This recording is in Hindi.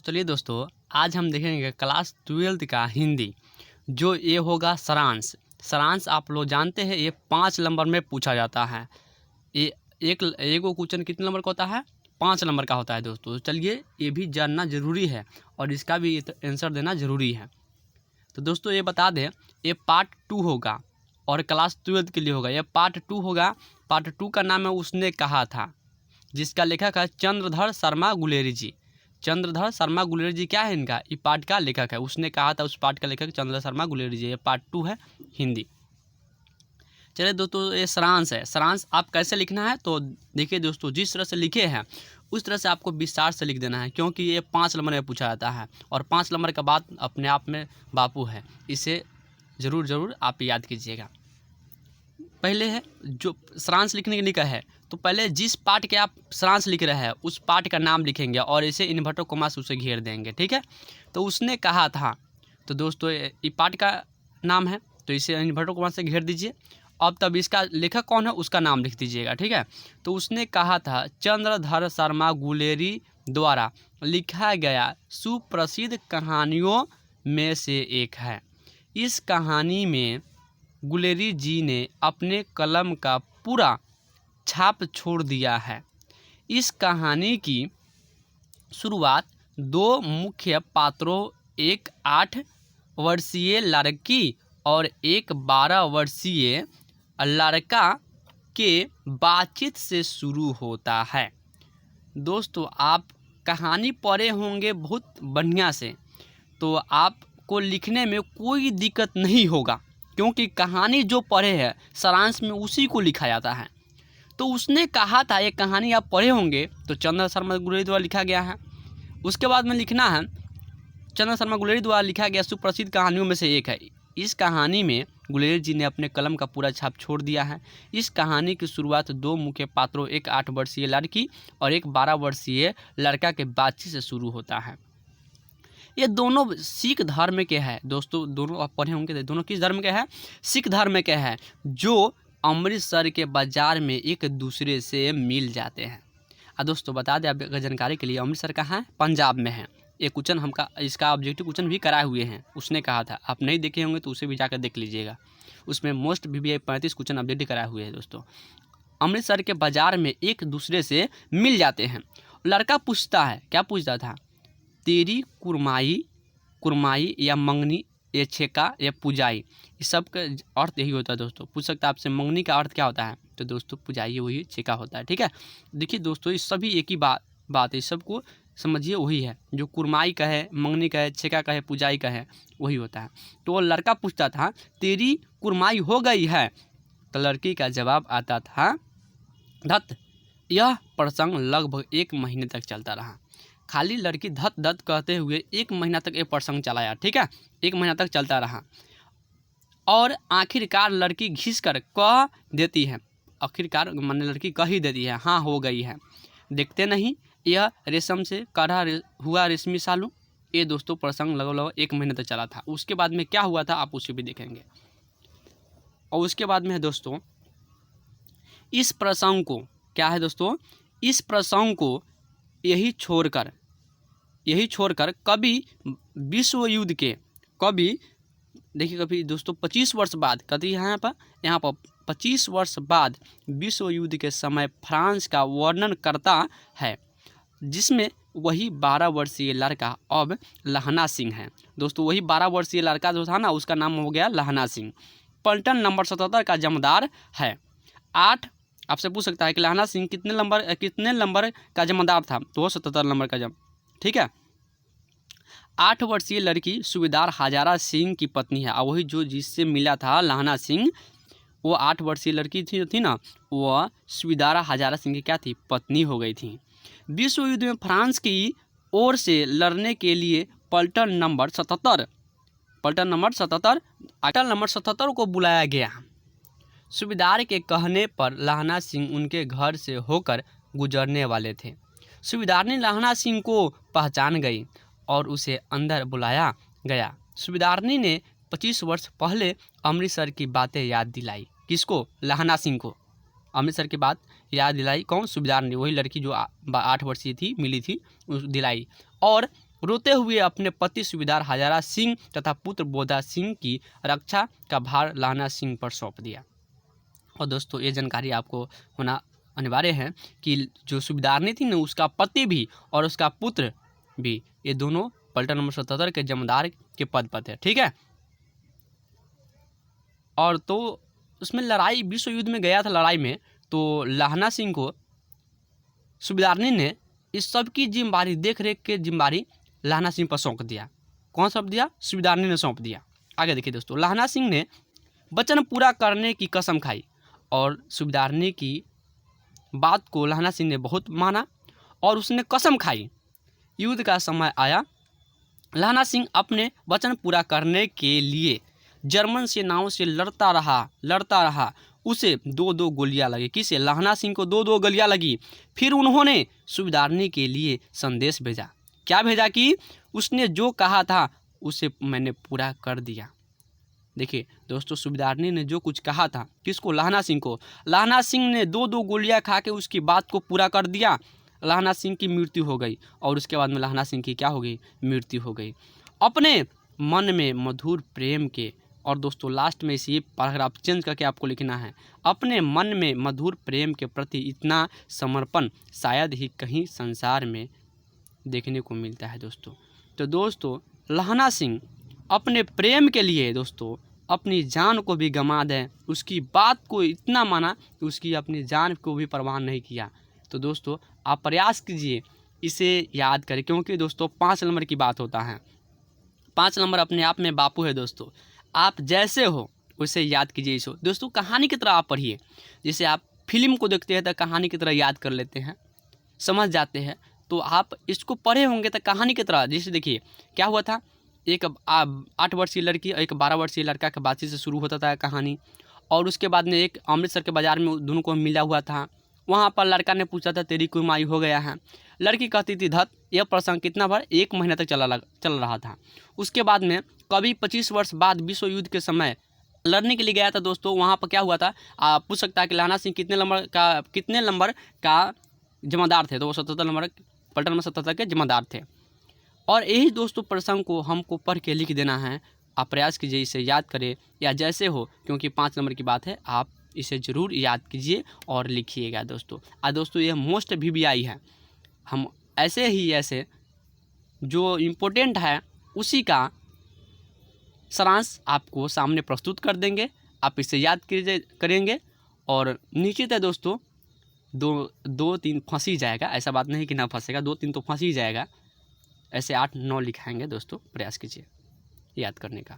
चलिए दोस्तों, आज हम देखेंगे क्लास 12th का हिंदी। जो ये होगा सारांश। सारांश आप लोग जानते हैं, ये 5 नंबर में पूछा जाता है। ये एक क्वेश्चन कितने नंबर का होता है? 5 नंबर का होता है दोस्तों। चलिए, ये भी जानना ज़रूरी है और इसका भी आंसर देना ज़रूरी है। तो दोस्तों ये बता दें, ये पार्ट 2 होगा और क्लास 12th के लिए होगा। ये पार्ट 2 होगा। पार्ट 2 का नाम है उसने कहा था, जिसका लेखक है चंद्रधर शर्मा गुलेरी जी। चंद्रधर शर्मा गुलेरी जी क्या है इनका? ये पार्ट का लेखक है। उसने कहा था, उस पार्ट का लेखक चंद्रधर शर्मा गुलेरी जी। ये पार्ट 2 है हिंदी। चलिए दोस्तों, ये सारांश है। सारांश आप कैसे लिखना है तो देखिए दोस्तों, जिस तरह से लिखे हैं उस तरह से आपको विस्तार से लिख देना है, क्योंकि ये 5 नंबर में पूछा जाता है और 5 नंबर का बात अपने आप में बापू है। इसे ज़रूर आप याद कीजिएगा। पहले है जो सारांश लिखने के लिए का है, तो पहले जिस पार्ट के आप सारांश लिख रहे हैं उस पार्ट का नाम लिखेंगे और इसे इन्वर्टर कोमा से उसे घेर देंगे। ठीक है, तो उसने कहा था, तो दोस्तों ये पार्ट का नाम है, तो इसे इन्वर्टर कोमा से घेर दीजिए। अब तब इसका लेखक कौन है उसका नाम लिख दीजिएगा। ठीक है, तो उसने कहा था चंद्रधर शर्मा गुलेरी द्वारा लिखा गया सुप्रसिद्ध कहानियों में से एक है। इस कहानी में गुलेरी जी ने अपने कलम का पूरा छाप छोड़ दिया है। इस कहानी की शुरुआत 2 मुख्य पात्रों, एक 8 वर्षीय लड़की और एक 12 वर्षीय लड़का के बातचीत से शुरू होता है। दोस्तों आप कहानी पढ़े होंगे बहुत बढ़िया से, तो आपको लिखने में कोई दिक्कत नहीं होगा, क्योंकि कहानी जो पढ़े हैं सारांश में उसी को लिखा जाता है। तो उसने कहा था, ये कहानी आप पढ़े होंगे तो चंद्र शर्मा गुलेरी द्वारा लिखा गया है। उसके बाद में लिखना है चंद्र शर्मा गुलेरी द्वारा लिखा गया सुप्रसिद्ध कहानियों में से एक है। इस कहानी में गुलेरी जी ने अपने कलम का पूरा छाप छोड़ दिया है। इस कहानी की शुरुआत 2 मुख्य पात्रों, एक 8 वर्षीय लड़की और एक 12 वर्षीय लड़का के बातचीत से शुरू होता है। ये दोनों सिख धर्म के हैं दोस्तों। दोनों आप पढ़े होंगे, दोनों किस धर्म के हैं? सिख धर्म के हैं, जो अमृतसर के बाजार में एक दूसरे से मिल जाते हैं। दोस्तों बता दें आप जानकारी के लिए, अमृतसर कहाँ है? पंजाब में है। ये क्वेश्चन हमका इसका ऑब्जेक्टिव क्वेश्चन भी कराए हुए हैं। उसने कहा था, आप नहीं देखे होंगे तो उसे भी जाकर देख लीजिएगा। उसमें मोस्ट VVI 35 क्वेश्चन ऑब्जेक्टिव कराए हुए हैं दोस्तों। अमृतसर के बाजार में एक दूसरे से मिल जाते हैं। लड़का पूछता है, क्या पूछता था? तेरी कुरमाई या मंगनी, ये छेका या पुजाई, इस सब का अर्थ यही होता है दोस्तों। पूछ सकता है आपसे मंगनी का अर्थ क्या होता है, तो दोस्तों पुजाई वही छेका होता है। ठीक है, देखिए दोस्तों, इस सभी एक ही बात है, इस सबको समझिए वही है। जो कुरमाई का है, मंगनी का है, छेका का है, पुजाई का है, वही होता है। तो लड़का पूछता था तेरी कुरमाई हो गई है, तो लड़की का जवाब आता था धत। यह प्रसंग लगभग 1 महीने तक चलता रहा। खाली लड़की धत धत कहते हुए 1 महीना तक ये प्रसंग चलाया। ठीक है, 1 महीना तक चलता रहा और आखिरकार लड़की घिस कर कह देती है। आखिरकार मैंने लड़की कह ही देती है, हाँ हो गई है। देखते नहीं, यह रेशम से कढ़ा हुआ रेशमी सालू। ये दोस्तों प्रसंग लगभग 1 महीने तक चला था। उसके बाद में क्या हुआ था आप उसे भी देखेंगे। और उसके बाद में है दोस्तों, इस प्रसंग को क्या है दोस्तों, इस प्रसंग को यही छोड़कर कभी विश्व युद्ध के कभी दोस्तों 25 वर्ष बाद, कभी यहाँ पर 25 वर्ष बाद विश्व युद्ध के समय फ्रांस का वर्णन करता है, जिसमें वही 12 वर्षीय लड़का अब लहना सिंह है। दोस्तों वही 12 वर्षीय लड़का जो था ना, उसका नाम हो गया लहना सिंह। पलटन नंबर 77 का जमादार है। 8 आपसे पूछ सकता है कि लहना सिंह कितने नंबर का जमादार था, तो 77 नंबर का ठीक है। 8 वर्षीय लड़की सूबेदार हजारा सिंह की पत्नी है। और वही जो जिससे मिला था लहना सिंह, वो 8 वर्षीय लड़की थी ना, वह सूबेदार हजारा सिंह की क्या थी? पत्नी हो गई थी। विश्व युद्ध में फ्रांस की ओर से लड़ने के लिए पलटन नंबर 77 को बुलाया गया। सूबेदार के कहने पर लहना सिंह उनके घर से होकर गुजरने वाले थे। सूबेदारनी लहना सिंह को पहचान गई और उसे अंदर बुलाया गया। सूबेदारनी ने 25 वर्ष पहले अमृतसर की बातें याद दिलाई। किसको? लहना सिंह को अमृतसर की बात याद दिलाई। कौन? सूबेदारनी, वही लड़की जो 8 वर्षीय थी, मिली थी, दिलाई। और रोते हुए अपने पति सूबेदार हजारा सिंह तथा पुत्र बोधा सिंह की रक्षा का भार लहना सिंह पर सौंप दिया। और दोस्तों ये जानकारी आपको होना अनिवार्य है कि जो सूबेदारनी थी ना, उसका पति भी और उसका पुत्र भी, ये दोनों पलटन नंबर 77 के जमींदार के पद पर थे। ठीक है। और तो उसमें लड़ाई, विश्व युद्ध में गया था लड़ाई में, तो लहना सिंह को सूबेदारनी ने इस सब की जिम्मेदारी, देख रेख के जिम्मेदारी लहना सिंह पर सौंप दिया। कौन सौंप दिया? सूबेदारनी ने सौंप दिया। आगे देखिए दोस्तों, लहना सिंह ने वचन पूरा करने की कसम खाई और सूबेदारनी की बात को लहना सिंह ने बहुत माना और उसने कसम खाई। युद्ध का समय आया, लहना सिंह अपने वचन पूरा करने के लिए जर्मन सेनाओं से लड़ता रहा। उसे 2-2 गोलियां लगी। किसे? लहना सिंह को 2-2 गोलियां लगी। फिर उन्होंने सूबेदारनी के लिए संदेश भेजा। क्या भेजा? कि उसने जो कहा था उसे मैंने पूरा कर दिया। देखिए दोस्तों, सूबेदारनी ने जो कुछ कहा था, किसको? लहना सिंह को। लहना सिंह ने 2-2 गोलियां खा के उसकी बात को पूरा कर दिया। लहना सिंह की मृत्यु हो गई और उसके बाद में लहना सिंह की क्या हो गई? मृत्यु हो गई। अपने मन में मधुर प्रेम के, और दोस्तों लास्ट में इसी पैराग्राफ चेंज करके आपको लिखना है, अपने मन में मधुर प्रेम के प्रति इतना समर्पण शायद ही कहीं संसार में देखने को मिलता है दोस्तों। तो दोस्तों लहना सिंह अपने प्रेम के लिए दोस्तों अपनी जान को भी गंवा दें, उसकी बात को इतना माना कि उसकी अपनी जान को भी परवाह नहीं किया। तो दोस्तों आप प्रयास कीजिए इसे याद करें, क्योंकि दोस्तों 5 नंबर की बात होता है। 5 नंबर अपने आप में बापू है दोस्तों। आप जैसे हो वैसे याद कीजिए इसको। दोस्तों कहानी की तरह आप पढ़िए, जैसे आप फिल्म को देखते हैं तो कहानी की तरह याद कर लेते हैं, समझ जाते हैं। तो आप इसको पढ़े होंगे तो कहानी की तरह, जैसे देखिए क्या हुआ था, एक 8 वर्षीय लड़की और एक 12 वर्षीय लड़का के बातचीत से शुरू होता था कहानी। और उसके बाद में एक अमृतसर के बाज़ार में दोनों को मिला हुआ था। वहाँ पर लड़का ने पूछा था तेरी कोई माई हो गया है? लड़की कहती थी धत। यह प्रसंग कितना भर 1 महीना तक चल रहा था। उसके बाद में कभी 25 वर्ष बाद विश्व युद्ध के समय लड़ने के लिए गया था दोस्तों। वहाँ पर क्या हुआ था, आप पूछ सकता है कि लहना सिंह कितने नंबर का जमादार थे? तो वो 77 नंबर, पलटन में 77 के जमादार थे। और यही दोस्तों प्रसंग को हमको पढ़ के लिख देना है। आप प्रयास कीजिए इसे याद करें, या जैसे हो, क्योंकि 5 नंबर की बात है, आप इसे ज़रूर याद कीजिए और लिखिएगा दोस्तों। दोस्तों ये मोस्ट VVI है। हम ऐसे जो इम्पोर्टेंट है उसी का सारांश आपको सामने प्रस्तुत कर देंगे। आप इसे याद करेंगे और निश्चित है दोस्तों 2-3 फंस ही जाएगा। ऐसा बात नहीं कि ना फंसेगा, 2-3 तो फंस ही जाएगा। ऐसे 8-9 लिखाएंगे दोस्तों। प्रयास कीजिए याद करने का।